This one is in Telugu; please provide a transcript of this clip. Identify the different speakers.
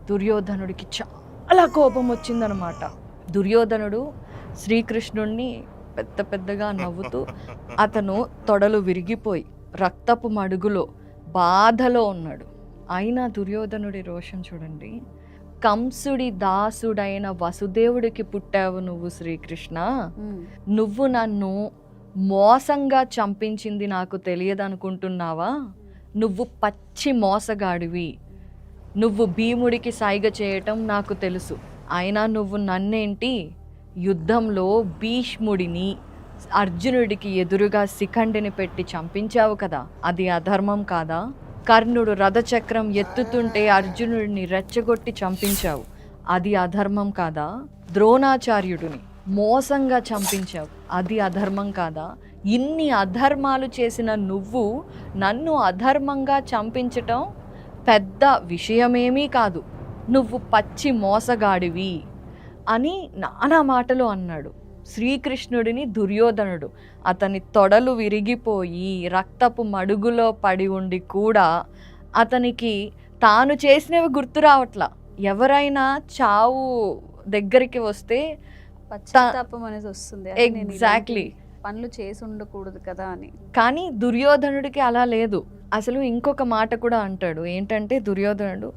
Speaker 1: దుర్యోధనుడికి చాలా కోపం వచ్చిందనమాట. దుర్యోధనుడు శ్రీకృష్ణుణ్ణి పెద్ద పెద్దగా నవ్వుతూ, అతను తొడలు విరిగిపోయి రక్తపు మడుగులో బాధలో ఉన్నాడు. అయినా దుర్యోధనుడి రోషం చూడండి. కంసుడి దాసుడైన వసుదేవుడికి పుట్టావు నువ్వు శ్రీకృష్ణ, నువ్వు నన్ను మోసంగా చంపించింది నాకు తెలియదనుకుంటున్నావా? నువ్వు పచ్చి మోసగాడివి. నువ్వు భీముడికి సైగ చేయటం నాకు తెలుసు. అయినా నువ్వు నన్నేంటి యుద్ధంలో భీష్ముడిని అర్జునుడికి ఎదురుగా శిఖండిని పెట్టి చంపించావు కదా, అది అధర్మం కాదా? కర్ణుడు రథచక్రం ఎత్తుతుంటే అర్జునుడిని రెచ్చగొట్టి చంపించావు, అది అధర్మం కాదా? ద్రోణాచార్యుడిని మోసంగా చంపించావు, అది అధర్మం కాదా? ఇన్ని అధర్మాలు చేసిన నువ్వు నన్ను అధర్మంగా చంపించటం పెద్ద విషయమేమీ కాదు, నువ్వు పచ్చి మోసగాడివి అని నానా మాటలు అన్నాడు. శ్రీకృష్ణుడిని దుర్యోధనుడు అతని తొడలు విరిగిపోయి రక్తపు మడుగులో పడి ఉండి కూడా అతనికి తాను చేసినవి గుర్తు రావట్లా. ఎవరైనా చావు దగ్గరికి వస్తే
Speaker 2: పశ్చాత్తాపం అనేది వస్తుంది.
Speaker 1: ఎగ్జాక్ట్లీ,
Speaker 2: పనులు చేసి ఉండకూడదు కదా అని.
Speaker 1: కానీ దుర్యోధనుడికి అలా లేదు. అసలు ఇంకొక మాట కూడా అంటాడు. ఏంటంటే దుర్యోధనుడు,